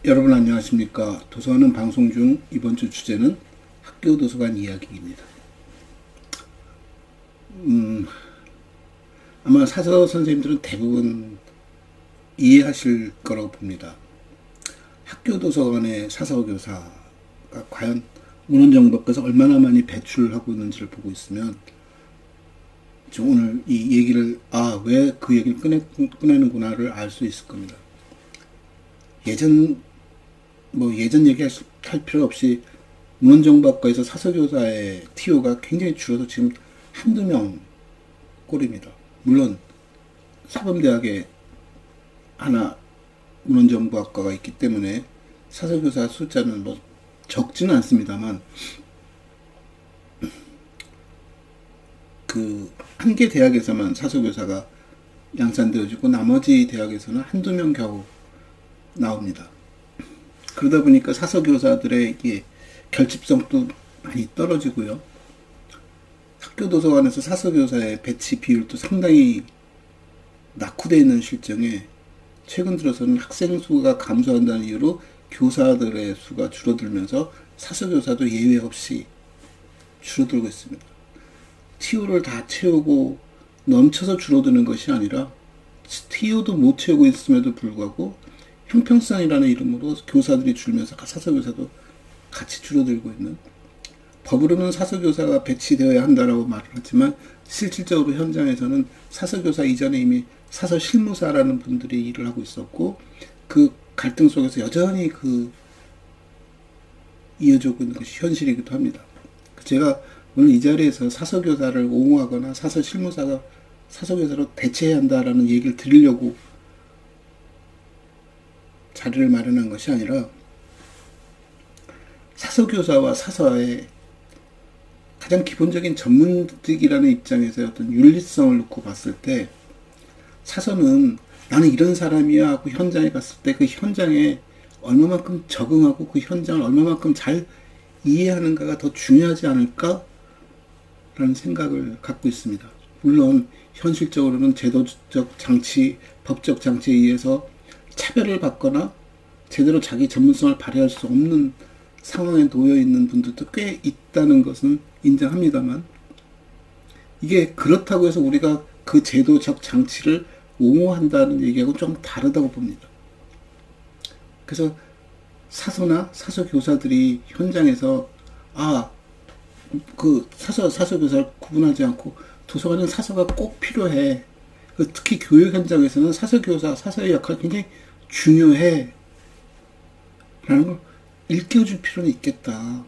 여러분 안녕하십니까. 도서관은 방송 중 이번 주 주제는 학교 도서관 이야기입니다. 아마 사서 선생님들은 대부분 이해하실 거라고 봅니다. 학교 도서관의 사서교사가 과연 문헌정보학과에서 얼마나 많이 배출하고 있는지를 보고 있으면 오늘 이 얘기를 왜 그 얘기를 꺼내는구나를 알 수 있을 겁니다. 예전 얘기할 필요 없이 문헌정보학과에서 사서교사의 TO가 굉장히 줄어서 지금 한두 명 꼴입니다. 물론 사범대학에 하나 문헌정보학과가 있기 때문에 사서교사 숫자는 적지는 않습니다만 그 한 개 대학에서만 사서교사가 양산되어지고 나머지 대학에서는 한두 명 겨우 나옵니다. 그러다 보니까 사서교사들의 결집성도 많이 떨어지고요. 학교 도서관에서 사서교사의 배치 비율도 상당히 낙후되어 있는 실정에 최근 들어서는 학생 수가 감소한다는 이유로 교사들의 수가 줄어들면서 사서교사도 예외 없이 줄어들고 있습니다. TO를 다 채우고 넘쳐서 줄어드는 것이 아니라 TO도 못 채우고 있음에도 불구하고 형평성이라는 이름으로 교사들이 줄면서 사서교사도 같이 줄어들고 있는, 법으로는 사서교사가 배치되어야 한다라고 말을 하지만 실질적으로 현장에서는 사서교사 이전에 이미 사서실무사라는 분들이 일을 하고 있었고 그 갈등 속에서 여전히 이어지고 있는 것이 현실이기도 합니다. 제가 오늘 이 자리에서 사서교사를 옹호하거나 사서실무사가 사서교사로 대체해야 한다라는 얘기를 드리려고 자리를 마련한 것이 아니라 사서교사와 사서의 가장 기본적인 전문직이라는 입장에서 어떤 윤리성을 놓고 봤을 때 사서는 나는 이런 사람이야 하고 현장에 갔을 때 그 현장에 얼마만큼 적응하고 그 현장을 얼마만큼 잘 이해하는가가 더 중요하지 않을까라는 생각을 갖고 있습니다. 물론 현실적으로는 제도적 장치, 법적 장치에 의해서 차별을 받거나 제대로 자기 전문성을 발휘할 수 없는 상황에 놓여 있는 분들도 꽤 있다는 것은 인정합니다만 이게 그렇다고 해서 우리가 그 제도적 장치를 옹호한다는 얘기하고 좀 다르다고 봅니다. 그래서 사서나 사서교사들이 현장에서 사서교사를 구분하지 않고 도서관은 사서가 꼭 필요해. 특히 교육 현장에서는 사서교사, 사서의 역할이 굉장히 중요해. 라는 걸 일깨워줄 필요는 있겠다.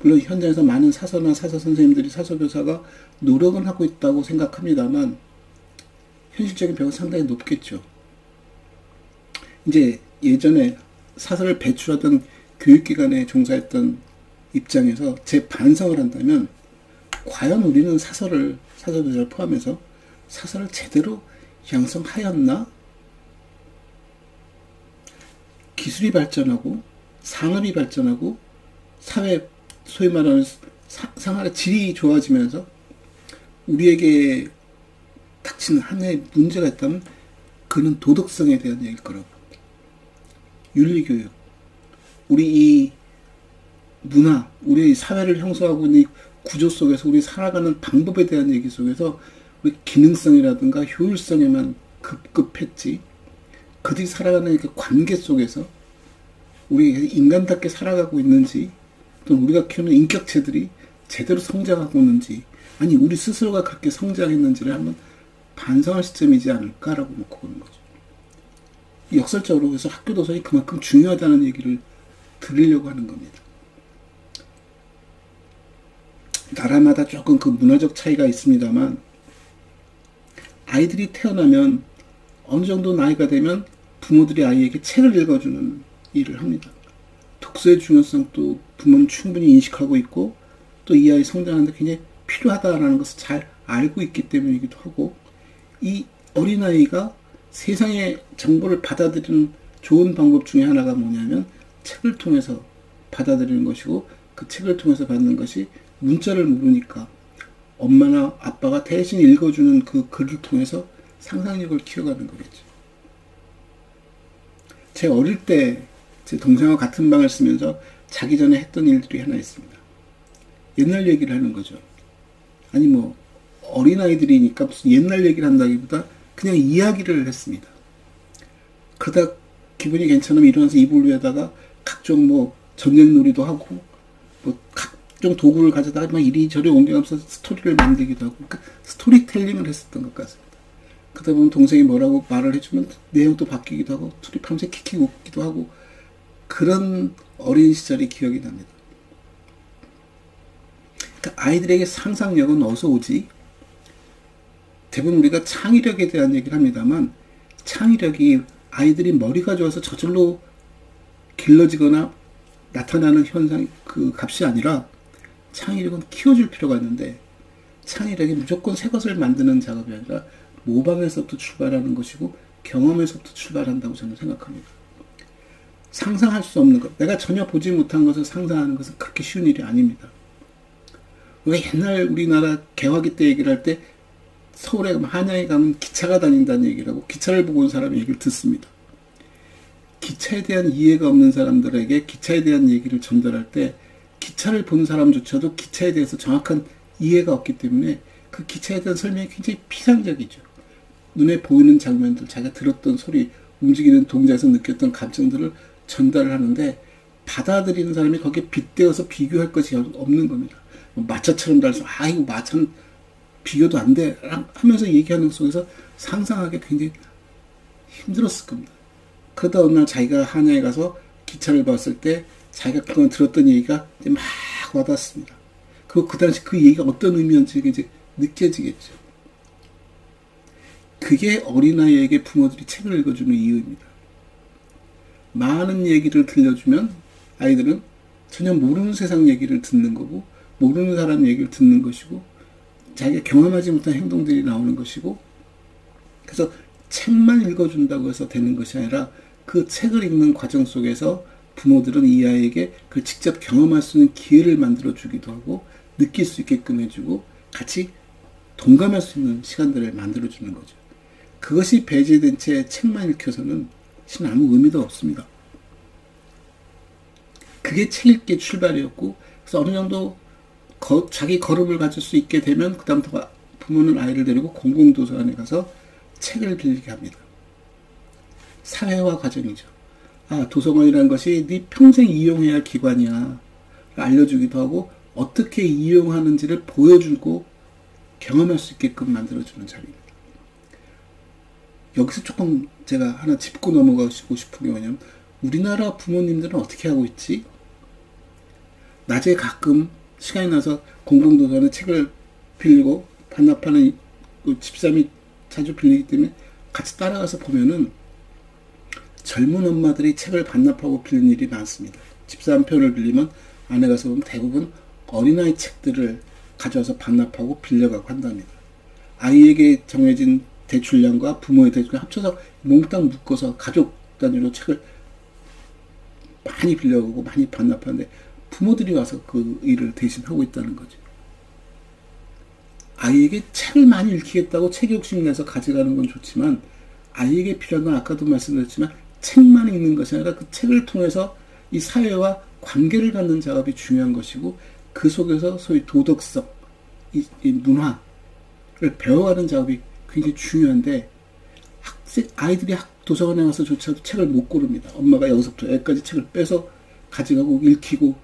물론 현장에서 많은 사서나 사서 선생님들이 사서교사가 노력은 하고 있다고 생각합니다만 현실적인 벽은 상당히 높겠죠. 이제 예전에 사서를 배출하던 교육기관에 종사했던 입장에서 제 반성을 한다면 과연 우리는 사서교사를 포함해서 사서를 제대로 양성하였나? 기술이 발전하고 산업이 발전하고 사회, 소위 말하는 생활의 질이 좋아지면서 우리에게 닥치는 하나의 문제가 있다면 그는 도덕성에 대한 얘기일 거라고 봅니다. 윤리교육, 우리 이 문화, 우리 이 사회를 형성하고 있는 이 구조 속에서 우리 살아가는 방법에 대한 얘기 속에서 우리 기능성이라든가 효율성에만 급급했지 그들이 살아가는 그 관계 속에서 우리 인간답게 살아가고 있는지 또는 우리가 키우는 인격체들이 제대로 성장하고 있는지 아니 우리 스스로가 그렇게 성장했는지를 한번 반성할 시점이지 않을까라고 놓고 보는 거죠. 역설적으로 그래서 학교 도서관이 그만큼 중요하다는 얘기를 드리려고 하는 겁니다. 나라마다 조금 그 문화적 차이가 있습니다만 아이들이 태어나면 어느 정도 나이가 되면 부모들이 아이에게 책을 읽어주는 일을 합니다. 독서의 중요성도 부모는 충분히 인식하고 있고 또 이 아이 성장하는데 굉장히 필요하다라는 것을 잘 알고 있기 때문이기도 하고 이 어린아이가 세상의 정보를 받아들이는 좋은 방법 중에 하나가 뭐냐면 책을 통해서 받아들이는 것이고 그 책을 통해서 받는 것이 문자를 모르니까 엄마나 아빠가 대신 읽어주는 그 글을 통해서 상상력을 키워가는 거겠죠. 제 어릴 때 제 동생과 같은 방을 쓰면서 자기 전에 했던 일들이 하나 있습니다. 옛날 얘기를 하는 거죠. 아니 뭐 어린아이들이니까 무슨 옛날 얘기를 한다기보다 그냥 이야기를 했습니다. 그러다 기분이 괜찮으면 일어나서 이불 위에다가 각종 뭐 전쟁놀이도 하고 뭐 각종 도구를 가져다가 막 이리저리 옮겨가면서 스토리를 만들기도 하고 그러니까 스토리텔링을 했었던 것 같습니다. 그러다 보면 동생이 뭐라고 말을 해주면 내용도 바뀌기도 하고 둘이 밤새 킥킥 웃기도 하고 그런 어린 시절이 기억이 납니다. 그러니까 아이들에게 상상력은 어디서 오지? 대부분 우리가 창의력에 대한 얘기를 합니다만 창의력이 아이들이 머리가 좋아서 저절로 길러지거나 나타나는 현상 그 값이 아니라 창의력은 키워줄 필요가 있는데 창의력이 무조건 새 것을 만드는 작업이 아니라 모방에서부터 출발하는 것이고 경험에서부터 출발한다고 저는 생각합니다. 상상할 수 없는 것, 내가 전혀 보지 못한 것을 상상하는 것은 그렇게 쉬운 일이 아닙니다. 우리가 옛날 우리나라 개화기 때 얘기를 할 때 서울에 가면 한양에 가면 기차가 다닌다는 얘기를 하고 기차를 보고 온 사람의 얘기를 듣습니다. 기차에 대한 이해가 없는 사람들에게 기차에 대한 얘기를 전달할 때 기차를 본 사람조차도 기차에 대해서 정확한 이해가 없기 때문에 그 기차에 대한 설명이 굉장히 피상적이죠. 눈에 보이는 장면들, 자기가 들었던 소리, 움직이는 동작에서 느꼈던 감정들을 전달을 하는데 받아들이는 사람이 거기에 빗대어서 비교할 것이 없는 겁니다. 마차처럼 달려서 아 이거 마차는 비교도 안 돼 하면서 얘기하는 속에서 상상하기 굉장히 힘들었을 겁니다. 그러다 어느 날 자기가 한양에 가서 기차를 봤을 때 자기가 그동안 들었던 얘기가 이제 막 와닿습니다. 그리고 그 당시 그 얘기가 어떤 의미였는지 이제 느껴지겠죠. 그게 어린아이에게 부모들이 책을 읽어주는 이유입니다. 많은 얘기를 들려주면 아이들은 전혀 모르는 세상 얘기를 듣는 거고 모르는 사람 얘기를 듣는 것이고 자기가 경험하지 못한 행동들이 나오는 것이고 그래서 책만 읽어준다고 해서 되는 것이 아니라 그 책을 읽는 과정 속에서 부모들은 이 아이에게 그걸 직접 경험할 수 있는 기회를 만들어 주기도 하고 느낄 수 있게끔 해주고 같이 동감할 수 있는 시간들을 만들어 주는 거죠. 그것이 배제된 채 책만 읽혀서는 사실 아무 의미도 없습니다. 그게 책 읽기의 출발이었고 그래서 어느 정도 자기 걸음을 가질 수 있게 되면 그 다음부터 부모는 아이를 데리고 공공도서관에 가서 책을 빌리게 합니다. 사회화 과정이죠. 아, 도서관이라는 것이 네 평생 이용해야 할 기관이야 알려주기도 하고 어떻게 이용하는지를 보여주고 경험할 수 있게끔 만들어주는 자리입니다. 여기서 조금 제가 하나 짚고 넘어가고 싶은 게 뭐냐면 우리나라 부모님들은 어떻게 하고 있지? 낮에 가끔 시간이 나서 공공도서관에 책을 빌리고 반납하는 집사람이 자주 빌리기 때문에 같이 따라가서 보면은 젊은 엄마들이 책을 반납하고 빌리는 일이 많습니다. 집사 한 편을 빌리면 안에 가서 보면 대부분 어린아이 책들을 가져와서 반납하고 빌려가고 한답니다. 아이에게 정해진 대출량과 부모의 대출량 합쳐서 몽땅 묶어서 가족 단위로 책을 많이 빌려가고 많이 반납하는데 부모들이 와서 그 일을 대신 하고 있다는 거죠. 아이에게 책을 많이 읽히겠다고 책 욕심 내서 가져가는 건 좋지만 아이에게 필요한 건 아까도 말씀드렸지만 책만 읽는 것이 아니라 그 책을 통해서 이 사회와 관계를 갖는 작업이 중요한 것이고 그 속에서 소위 도덕성, 이 문화를 배워가는 작업이 굉장히 중요한데 아이들이 도서관에 가서조차도 책을 못 고릅니다. 엄마가 여기서부터 여기까지 책을 빼서 가져가고 읽히고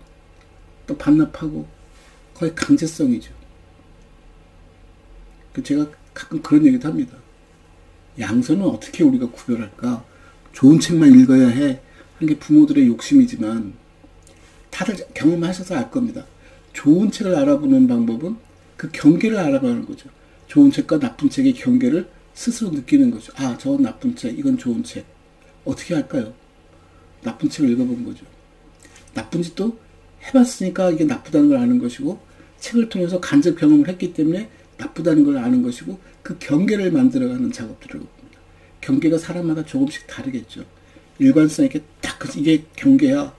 또 반납하고 거의 강제성이죠. 제가 가끔 그런 얘기도 합니다. 양서는 어떻게 우리가 구별할까? 좋은 책만 읽어야 해 하는 게 부모들의 욕심이지만 다들 경험하셔서 알 겁니다. 좋은 책을 알아보는 방법은 그 경계를 알아보는 거죠. 좋은 책과 나쁜 책의 경계를 스스로 느끼는 거죠. 아, 저건 나쁜 책, 이건 좋은 책. 어떻게 할까요? 나쁜 책을 읽어본 거죠. 나쁜 짓도 해봤으니까 이게 나쁘다는 걸 아는 것이고 책을 통해서 간접 경험을 했기 때문에 나쁘다는 걸 아는 것이고 그 경계를 만들어가는 작업들을 봅니다. 경계가 사람마다 조금씩 다르겠죠. 일관성 있게 딱 이게 경계야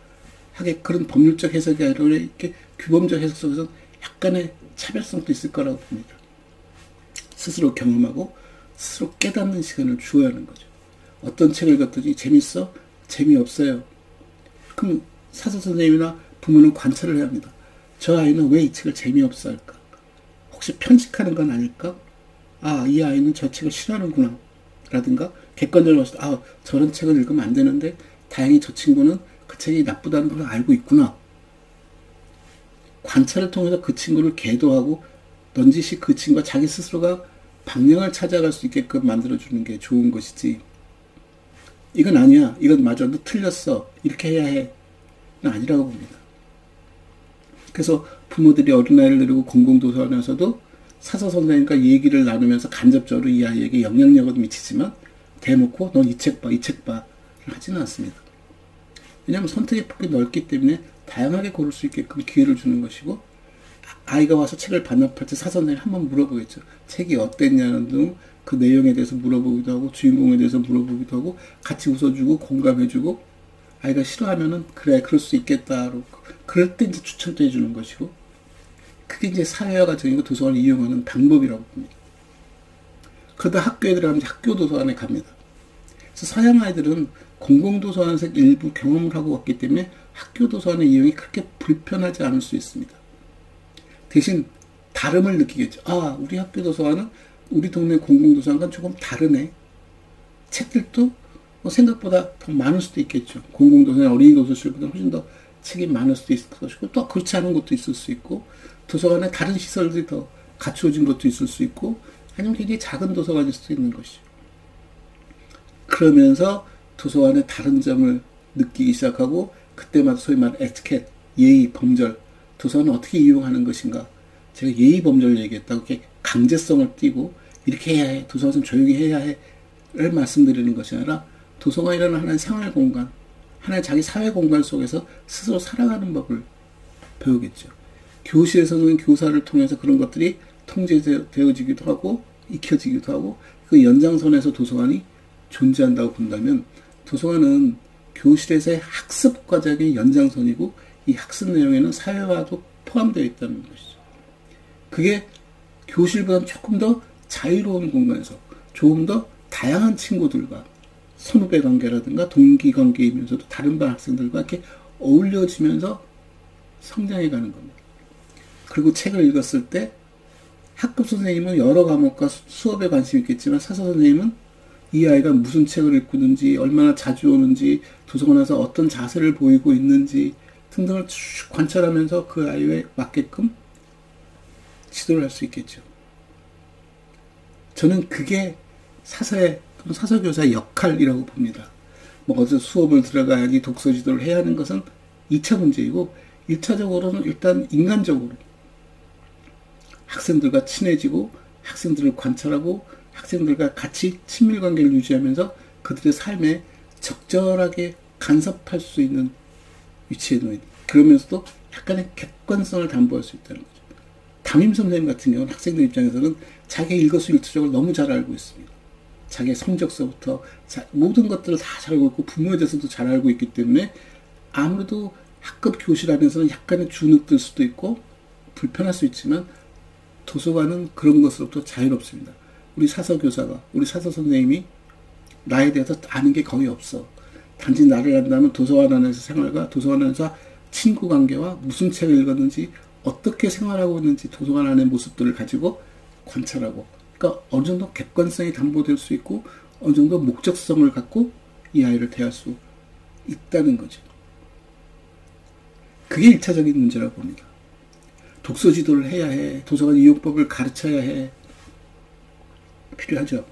하게 그런 법률적 해석이 아니라 이렇게 규범적 해석 속에서 약간의 차별성도 있을 거라고 봅니다. 스스로 경험하고 스스로 깨닫는 시간을 주어야 하는 거죠. 어떤 책을 읽었더니 재밌어? 재미없어요. 그럼 사서 선생님이나 부모는 관찰을 해야 합니다. 저 아이는 왜 이 책을 재미없어 할까? 혹시 편식하는 건 아닐까? 아, 이 아이는 저 책을 싫어하는구나. 라든가, 객관적으로 봤을 때, 아, 저런 책을 읽으면 안 되는데, 다행히 저 친구는 그 책이 나쁘다는 걸 알고 있구나. 관찰을 통해서 그 친구를 계도하고, 넌지시 그 친구가 자기 스스로가 방향을 찾아갈 수 있게끔 만들어주는 게 좋은 것이지. 이건 아니야. 이건 맞아. 너 틀렸어. 이렇게 해야 해. 는 아니라고 봅니다. 그래서 부모들이 어린아이를 데리고 공공도서관에서도 사서 선생님과 얘기를 나누면서 간접적으로 이 아이에게 영향력을 미치지만 대놓고 넌 이 책 봐, 이 책 봐 하지는 않습니다. 왜냐하면 선택의 폭이 넓기 때문에 다양하게 고를 수 있게끔 기회를 주는 것이고, 아이가 와서 책을 반납할 때 사서 선생님이 한번 물어보겠죠. 책이 어땠냐는 등 그 내용에 대해서 물어보기도 하고 주인공에 대해서 물어보기도 하고 같이 웃어주고 공감해주고, 아이가 싫어하면은 그래 그럴 수 있겠다. 그럴 때 이제 추천도 해주는 것이고, 그게 이제 사회화 과정이고 도서관을 이용하는 방법이라고 봅니다. 그러다 학교에 들어가면 학교 도서관에 갑니다. 그래서 서양 아이들은 공공도서관에서 일부 경험을 하고 왔기 때문에 학교 도서관의 이용이 그렇게 불편하지 않을 수 있습니다. 대신 다름을 느끼겠죠. 아, 우리 학교 도서관은 우리 동네 공공도서관과 조금 다르네. 책들도 뭐 생각보다 더 많을 수도 있겠죠. 공공도서관, 어린이 도서실보다 훨씬 더 책이 많을 수도 있을 것이고, 또 그렇지 않은 것도 있을 수 있고, 도서관에 다른 시설들이 더 갖추어진 것도 있을 수 있고, 아니면 굉장히 작은 도서관일 수도 있는 것이죠. 그러면서 도서관의 다른 점을 느끼기 시작하고, 그때마다 소위 말하는 에티켓, 예의, 범절, 도서관을 어떻게 이용하는 것인가. 제가 예의, 범절 얘기했다고 이렇게 강제성을 띠고 이렇게 해야 해, 도서관은 조용히 해야 해를 말씀드리는 것이 아니라, 도서관이라는 하나의 생활 공간, 하나의 자기 사회 공간 속에서 스스로 살아가는 법을 배우겠죠. 교실에서는 교사를 통해서 그런 것들이 통제되어지기도 하고 익혀지기도 하고, 그 연장선에서 도서관이 존재한다고 본다면, 도서관은 교실에서의 학습 과정의 연장선이고, 이 학습 내용에는 사회화도 포함되어 있다는 것이죠. 그게 교실보다는 조금 더 자유로운 공간에서 조금 더 다양한 친구들과 선후배 관계라든가 동기 관계이면서도 다른 반 학생들과 이렇게 어울려지면서 성장해가는 겁니다. 그리고 책을 읽었을 때 학급 선생님은 여러 과목과 수업에 관심이 있겠지만, 사서 선생님은 이 아이가 무슨 책을 읽고 있는지, 얼마나 자주 오는지, 도서관에서 어떤 자세를 보이고 있는지 등등을 쭉 관찰하면서 그 아이에 맞게끔 지도를 할 수 있겠죠. 저는 그게 사서의 또는 사서교사의 역할이라고 봅니다. 뭐 어디서 수업을 들어가야지 독서 지도를 해야 하는 것은 2차 문제이고, 1차적으로는 일단 인간적으로 학생들과 친해지고 학생들을 관찰하고 학생들과 같이 친밀관계를 유지하면서 그들의 삶에 적절하게 간섭할 수 있는 위치에 놓인, 그러면서도 약간의 객관성을 담보할 수 있다는 거죠. 담임 선생님 같은 경우는 학생들 입장에서는 자기의 일거수일투족을 너무 잘 알고 있습니다. 자기의 성적서부터 모든 것들을 다 잘 알고 있고, 부모에 대해서도 잘 알고 있기 때문에 아무래도 학급 교실 안에서는 약간의 주눅들 수도 있고 불편할 수 있지만, 도서관은 그런 것으로부터 자유롭습니다. 우리 사서교사가, 우리 사서 선생님이 나에 대해서 아는 게 거의 없어. 단지 나를 안다면 도서관 안에서 생활과 도서관 안에서 친구 관계와 무슨 책을 읽었는지, 어떻게 생활하고 있는지 도서관 안의 모습들을 가지고 관찰하고, 그러니까 어느 정도 객관성이 담보될 수 있고 어느 정도 목적성을 갖고 이 아이를 대할 수 있다는 거죠. 그게 1차적인 문제라고 봅니다. 독서 지도를 해야 해. 도서관 이용법을 가르쳐야 해. 필요하죠.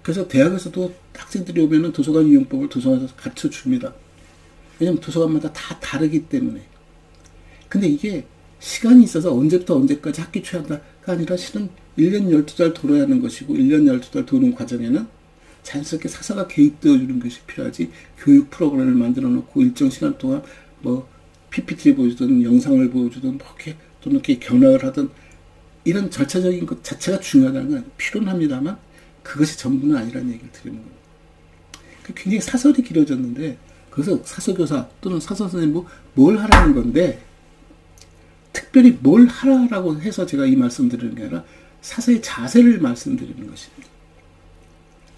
그래서 대학에서도 학생들이 오면은 도서관 이용법을 도서관에서 가르쳐 줍니다. 왜냐면 도서관마다 다 다르기 때문에. 근데 이게 시간이 있어서 언제부터 언제까지 학기 초한다가 아니라 실은 1년 12달 돌아야 하는 것이고, 1년 12달 도는 과정에는 자연스럽게 사서가 개입되어 주는 것이 필요하지, 교육 프로그램을 만들어 놓고 일정 시간 동안 뭐 PPT를 보여주든 영상을 보여주든 뭐 이렇게 또는 이렇게 견학을 하든, 이런 절차적인 것 자체가 중요하다는 건 필요는 합니다만 그것이 전부는 아니라는 얘기를 드리는 겁니다. 굉장히 사설이 길어졌는데, 그래서 사서교사 또는 사서선생님 뭘 하라는 건데, 특별히 뭘 하라고 해서 제가 이 말씀 드리는 게 아니라 사서의 자세를 말씀드리는 것입니다.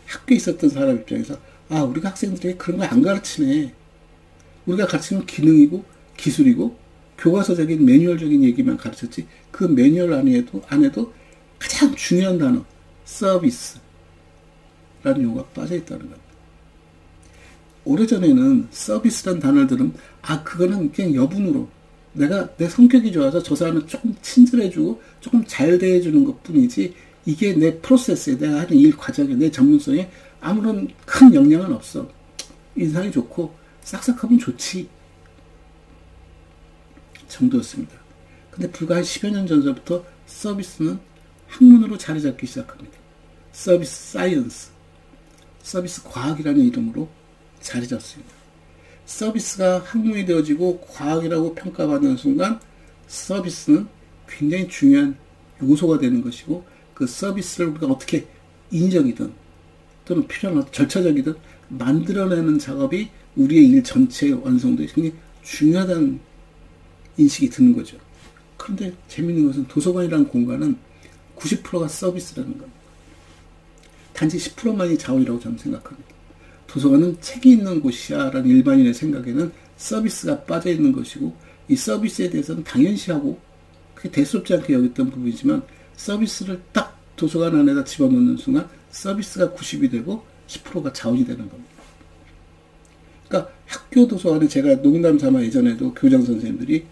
학교에 있었던 사람 입장에서, 아, 우리가 학생들에게 그런 거 안 가르치네. 우리가 가르치는 기능이고 기술이고 교과서적인 매뉴얼적인 얘기만 가르쳤지 그 매뉴얼 안에도 가장 중요한 단어 서비스라는 용어가 빠져있다는 겁니다. 오래전에는 서비스란 단어를 들으면 그거는 그냥 여분으로 내가 내 성격이 좋아서 저 사람을 조금 친절해주고 조금 잘 대해주는 것 뿐이지 이게 내 프로세스에 내가 하는 일 과정에 내 전문성에 아무런 큰 영향은 없어. 인상이 좋고 싹싹하면 좋지 정도였습니다. 근데 불과 한 10여 년 전부터 서비스는 학문으로 자리 잡기 시작합니다. 서비스 사이언스, 서비스 과학이라는 이름으로 자리 잡습니다. 서비스가 학문이 되어지고 과학이라고 평가받는 순간 서비스는 굉장히 중요한 요소가 되는 것이고 그 서비스를 우리가 어떻게 인정이든 또는 필요한 절차적이든 만들어내는 작업이 우리의 일 전체의 완성도에 굉장히 중요하다는 인식이 드는 거죠. 그런데 재미있는 것은 도서관이라는 공간은 90%가 서비스라는 겁니다. 단지 10%만이 자원이라고 저는 생각합니다. 도서관은 책이 있는 곳이야 라는 일반인의 생각에는 서비스가 빠져있는 것이고 이 서비스에 대해서는 당연시하고 그게 대수롭지 않게 여겼던 부분이지만 서비스를 딱 도서관 안에다 집어넣는 순간 서비스가 90이 되고 10%가 자원이 되는 겁니다. 그러니까 학교 도서관에 제가 농담 삼아 예전에도 교장 선생님들이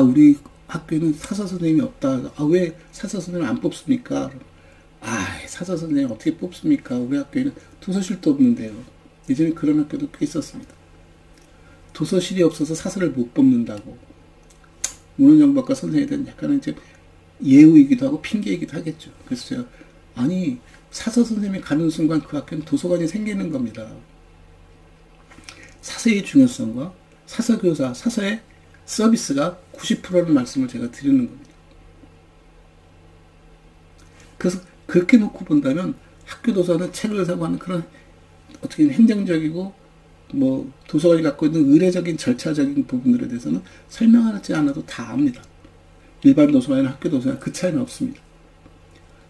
우리 학교에는 사서 선생님이 없다. 왜 사서 선생님 안 뽑습니까? 사서 선생님 어떻게 뽑습니까? 우리 학교에는 도서실도 없는데요. 예전에 그런 학교도 꽤 있었습니다. 도서실이 없어서 사서를 못 뽑는다고. 문헌정보학과 선생님에 대한 약간은 이제 예우이기도 하고 핑계이기도 하겠죠. 그래서 제가 사서 선생님이 가는 순간 그 학교는 도서관이 생기는 겁니다. 사서의 중요성과 사서교사, 사서의 서비스가 90%라는 말씀을 제가 드리는 겁니다. 그래서 그렇게 놓고 본다면 학교 도서관은 책을 사고 하는 그런 어떻게 행정적이고 도서관이 갖고 있는 의례적인 절차적인 부분들에 대해서는 설명하지 않아도 다 압니다. 일반 도서관이나 학교 도서관 그 차이는 없습니다.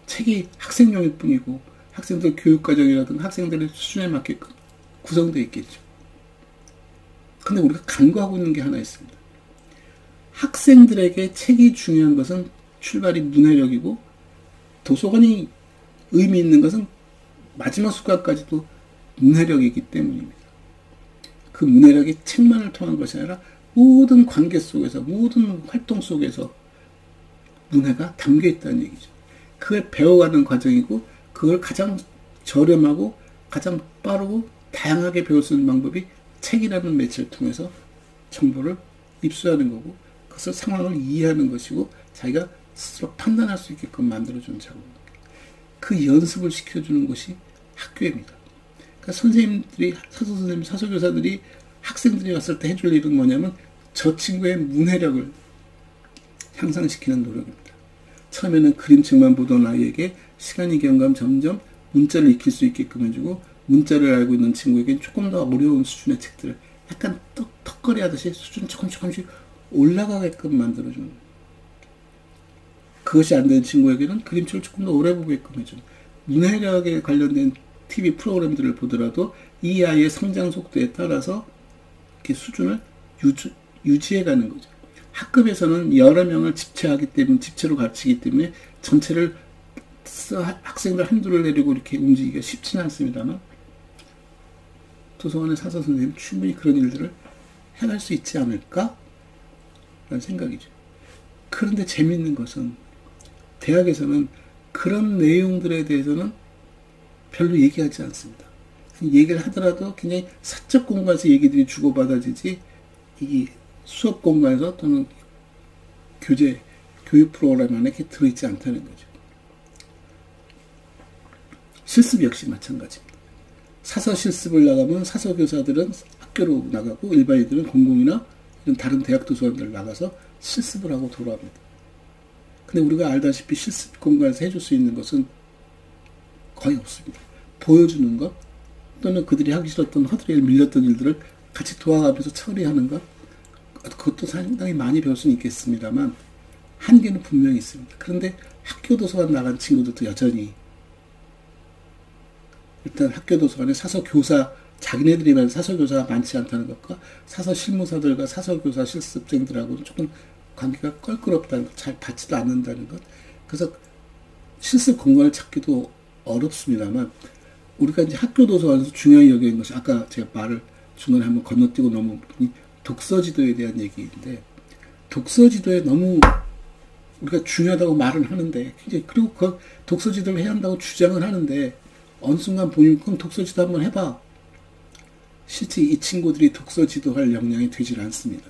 책이 학생용일 뿐이고 학생들 교육과정이라든가 학생들의 수준에 맞게끔 구성되어 있겠죠. 근데 우리가 간과하고 있는 게 하나 있습니다. 학생들에게 책이 중요한 것은 출발이 문해력이고 도서관이 의미 있는 것은 마지막 숟갈까지도 문해력이기 때문입니다. 그 문해력이 책만을 통한 것이 아니라 모든 관계 속에서 모든 활동 속에서 문해가 담겨 있다는 얘기죠. 그걸 배워가는 과정이고 그걸 가장 저렴하고 가장 빠르고 다양하게 배울 수 있는 방법이 책이라는 매체를 통해서 정보를 입수하는 거고 그것을 상황을 이해하는 것이고 자기가 스스로 판단할 수 있게끔 만들어주는 작업입니다. 그 연습을 시켜주는 것이 학교입니다. 그러니까 선생님들이 사서 선생님, 사서교사들이 학생들이 왔을 때 해줄 일은 뭐냐면 저 친구의 문해력을 향상시키는 노력입니다. 처음에는 그림책만 보던 아이에게 시간이 경과하면 점점 문자를 익힐 수 있게끔 해주고 문자를 알고 있는 친구에게는 조금 더 어려운 수준의 책들을 약간 턱걸이 하듯이 수준 조금씩 올라가게끔 만들어주는 그것이 안 되는 친구에게는 그림책을 조금 더 오래 보게끔 해주는 문해력에 관련된 TV 프로그램들을 보더라도 이 아이의 성장 속도에 따라서 이렇게 수준을 유지해가는 거죠. 학급에서는 여러 명을 집체로 가르치기 때문에 전체를 학생들 한두를 내리고 이렇게 움직이기가 쉽지는 않습니다만 도서관의 사서 선생님은 충분히 그런 일들을 해갈 수 있지 않을까? 라는 생각이죠. 그런데 재미있는 것은 대학에서는 그런 내용들에 대해서는 별로 얘기하지 않습니다. 얘기를 하더라도 굉장히 사적 공간에서 얘기들이 주고받아지지 이 수업 공간에서 또는 교육 프로그램 안에 이렇게 들어있지 않다는 거죠. 실습 역시 마찬가지입니다. 사서 실습을 나가면 사서 교사들은 학교로 나가고 일반인들은 공공이나 이런 다른 대학 도서관들 나가서 실습을 하고 돌아옵니다. 근데 우리가 알다시피 실습 공간에서 해줄 수 있는 것은 거의 없습니다. 보여주는 것 또는 그들이 하기 싫었던 허들에 밀렸던 일들을 같이 도와가면서 처리하는 것 그것도 상당히 많이 배울 수는 있겠습니다만 한계는 분명히 있습니다. 그런데 학교 도서관 나간 친구들도 여전히 일단 학교 도서관에 사서 교사 자기네들이 사서교사가 많지 않다는 것과 사서 실무사들과 사서교사 실습생들하고는 조금 관계가 껄끄럽다는 것, 잘 받지도 않는다는 것. 그래서 실습 공간을 찾기도 어렵습니다만, 우리가 이제 학교 도서관에서 중요하게 여기는 것이, 아까 제가 말을 중간에 한번 건너뛰고 넘어온 독서지도에 대한 얘기인데, 독서지도에 너무 우리가 중요하다고 말은 하는데, 굉장히, 그리고 그 독서지도를 해야 한다고 주장을 하는데, 어느 순간 보니, 그럼 독서지도 한번 해봐. 실제 이 친구들이 독서지도 할 역량이 되질 않습니다.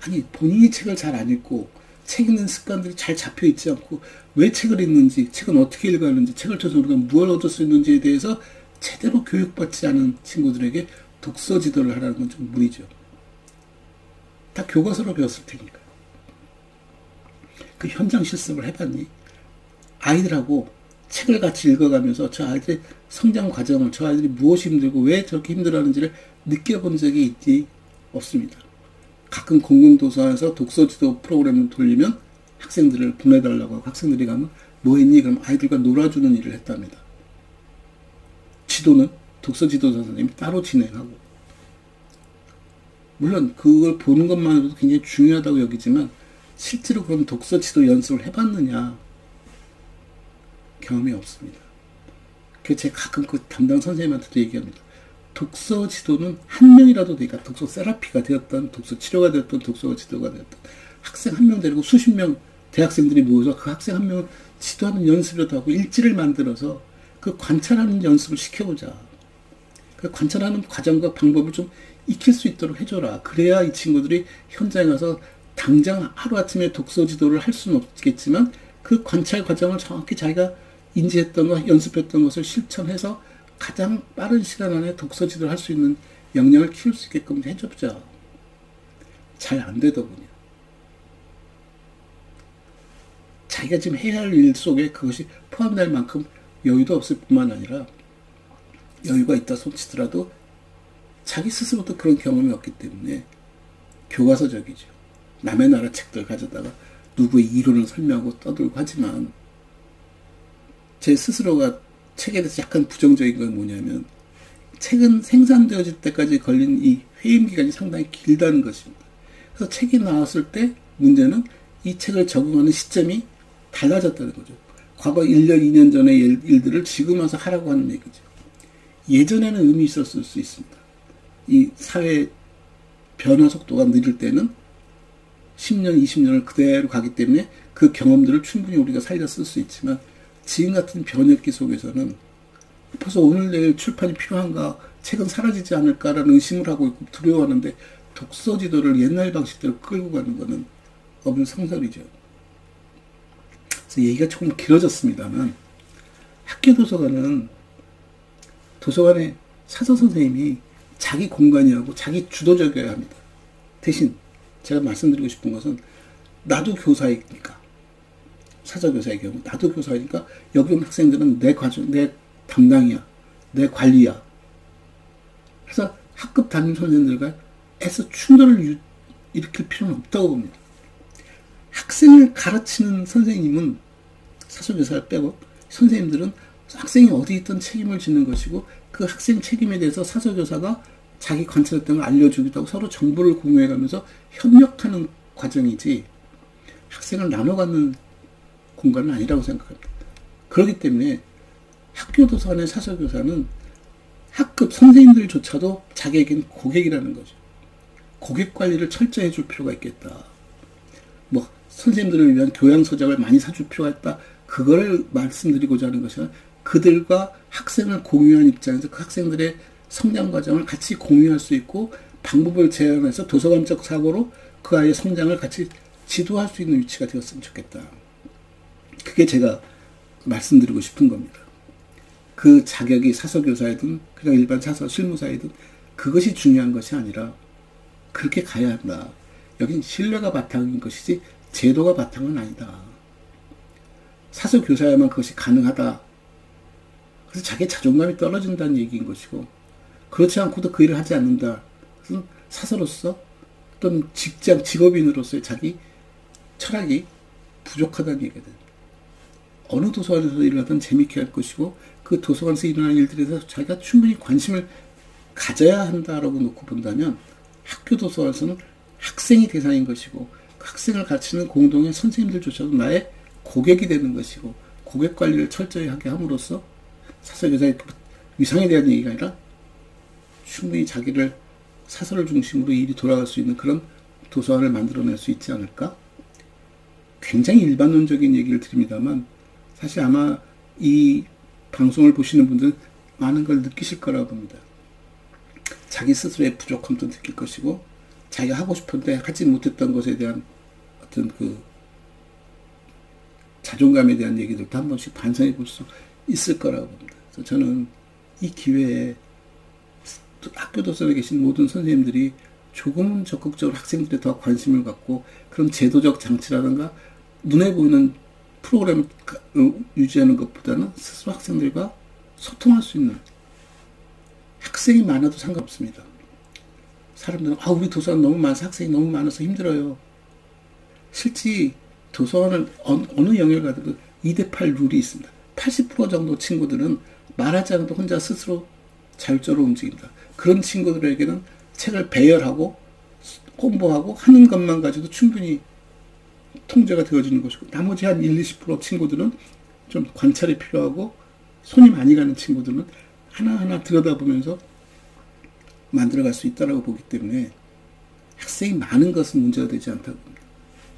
아니, 본인이 책을 잘 안 읽고, 책 읽는 습관들이 잘 잡혀 있지 않고, 왜 책을 읽는지, 책은 어떻게 읽었는지, 책을 통해서 우리가 무엇을 얻을 수 있는지에 대해서 제대로 교육받지 않은 친구들에게 독서 지도를 하라는 건 좀 무리죠. 다 교과서로 배웠을 테니까. 그 현장 실습을 해봤니? 아이들하고 책을 같이 읽어가면서 저 아이들의 성장 과정을, 저 아이들이 무엇이 힘들고 왜 저렇게 힘들어하는지를 느껴본 적이 있지? 없습니다. 가끔 공공도서관에서 독서지도 프로그램을 돌리면 학생들을 보내달라고 하고, 학생들이 가면 뭐 했니? 그럼 아이들과 놀아주는 일을 했답니다. 지도는 독서지도사 선생님이 따로 진행하고, 물론 그걸 보는 것만으로도 굉장히 중요하다고 여기지만, 실제로 그럼 독서지도 연습을 해봤느냐? 경험이 없습니다. 그래서 제가 가끔 그 담당 선생님한테도 얘기합니다. 독서 지도는 한 명이라도 되니까, 독서 세라피가 되었던, 독서 치료가 되었던, 독서 지도가 되었던 학생 한 명 데리고 수십 명 대학생들이 모여서 그 학생 한 명을 지도하는 연습이라도 하고 일지를 만들어서 그 관찰하는 연습을 시켜보자. 그 관찰하는 과정과 방법을 좀 익힐 수 있도록 해줘라. 그래야 이 친구들이 현장에 가서 당장 하루아침에 독서 지도를 할 수는 없겠지만, 그 관찰 과정을 정확히 자기가 인지했던 것, 연습했던 것을 실천해서 가장 빠른 시간 안에 독서 지도를 할 수 있는 역량을 키울 수 있게끔 해줘보자. 잘 안 되더군요. 자기가 지금 해야 할 일 속에 그것이 포함될 만큼 여유도 없을 뿐만 아니라, 여유가 있다 손치더라도 자기 스스로도 그런 경험이 없기 때문에 교과서적이죠. 남의 나라 책들 가져다가 누구의 이론을 설명하고 떠들고 하지만, 제 스스로가 책에 대해서 약간 부정적인 건 뭐냐면, 책은 생산되어질 때까지 걸린 이 회임 기간이 상당히 길다는 것입니다. 그래서 책이 나왔을 때 문제는 이 책을 적응하는 시점이 달라졌다는 거죠. 과거 1년, 2년 전의 일들을 지금 와서 하라고 하는 얘기죠. 예전에는 의미 있었을 수 있습니다. 이 사회 변화 속도가 느릴 때는 10년, 20년을 그대로 가기 때문에 그 경험들을 충분히 우리가 살려 쓸 수 있지만, 지금 같은 변혁기 속에서는 벌써 오늘 내일 출판이 필요한가, 책은 사라지지 않을까라는 의심을 하고 있고 두려워하는데, 독서 지도를 옛날 방식대로 끌고 가는 것은 어불성설이죠. 그래서 얘기가 조금 길어졌습니다만, 학교 도서관은 도서관의 사서 선생님이 자기 공간이라고 자기 주도적이어야 합니다. 대신 제가 말씀드리고 싶은 것은, 나도 교사이니까, 사서교사의 경우 나도 교사이니까 여기 온 학생들은 내 과정, 내 담당이야, 내 관리야. 그래서 학급 담임 선생님들과 애써 충돌을 일으킬 필요는 없다고 봅니다. 학생을 가르치는 선생님은, 사서교사를 빼고 선생님들은 학생이 어디 있든 책임을 지는 것이고, 그 학생 책임에 대해서 사서교사가 자기 관찰했던 걸 알려주기도 하고 서로 정보를 공유해가면서 협력하는 과정이지, 학생을 나눠가는 공간은 아니라고 생각합니다. 그렇기 때문에 학교 도서관의 사서교사는 학급 선생님들조차도 자기에겐 고객이라는 거죠. 고객 관리를 철저히 해줄 필요가 있겠다. 뭐 선생님들을 위한 교양 서적을 많이 사줄 필요가 있다. 그거를 말씀드리고자 하는 것이 아니라, 그들과 학생을 공유한 입장에서 그 학생들의 성장 과정을 같이 공유할 수 있고, 방법을 제안해서 도서관적 사고로 그 아이의 성장을 같이 지도할 수 있는 위치가 되었으면 좋겠다. 그게 제가 말씀드리고 싶은 겁니다. 그 자격이 사서교사이든 그냥 일반 사서 실무사이든 그것이 중요한 것이 아니라, 그렇게 가야 한다. 여긴 신뢰가 바탕인 것이지 제도가 바탕은 아니다. 사서교사야만 그것이 가능하다. 그래서 자기의 자존감이 떨어진다는 얘기인 것이고, 그렇지 않고도 그 일을 하지 않는다. 그것은 사서로서 또는 직업인으로서의 자기 철학이 부족하다는 얘기가 됩니다. 어느 도서관에서 일을 하든 재밌게 할 것이고, 그 도서관에서 일어나는 일들에 대해서 자기가 충분히 관심을 가져야 한다라고 놓고 본다면 학교 도서관에서는 학생이 대상인 것이고 그 학생을 가르치는 공동의 선생님들조차도 나의 고객이 되는 것이고 고객 관리를 철저히 하게 함으로써 사서교사의 위상에 대한 얘기가 아니라 충분히 자기를 사설을 중심으로 일이 돌아갈 수 있는 그런 도서관을 만들어낼 수 있지 않을까? 굉장히 일반론적인 얘기를 드립니다만 사실 아마 이 방송을 보시는 분들은 많은 걸 느끼실 거라고 봅니다. 자기 스스로의 부족함도 느낄 것이고 자기가 하고 싶은데 하지 못했던 것에 대한 어떤 그 자존감에 대한 얘기들도 한 번씩 반성해 볼 수 있을 거라고 봅니다. 그래서 저는 이 기회에 학교 도서관에 계신 모든 선생님들이 조금은 적극적으로 학생들에 더 관심을 갖고 그런 제도적 장치라든가 눈에 보이는 프로그램을 유지하는 것보다는 스스로 학생들과 소통할 수 있는 학생이 많아도 상관없습니다. 사람들은 우리 도서관 너무 많아서 학생이 너무 많아서 힘들어요. 실제 도서관은 어느 영역을 가도 2대8 룰이 있습니다. 80% 정도 친구들은 말하지 않아도 혼자 스스로 자율적으로 움직입니다. 그런 친구들에게는 책을 배열하고 공부하고 하는 것만 가지고 충분히 통제가 되어지는 것이고 나머지 한 1-20% 친구들은 좀 관찰이 필요하고 손이 많이 가는 친구들은 하나하나 들여다보면서 만들어갈 수 있다고 보기 때문에 학생이 많은 것은 문제가 되지 않다고 봅니다.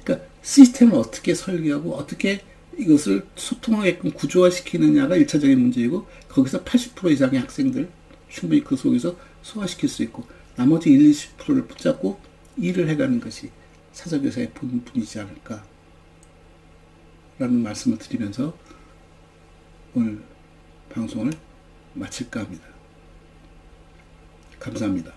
그러니까 시스템을 어떻게 설계하고 어떻게 이것을 소통하게끔 구조화시키느냐가 1차적인 문제이고 거기서 80% 이상의 학생들 충분히 그 속에서 소화시킬 수 있고 나머지 1-20%를 붙잡고 일을 해가는 것이 사서교사의 본분이지 않을까 라는 말씀을 드리면서 오늘 방송을 마칠까 합니다. 감사합니다.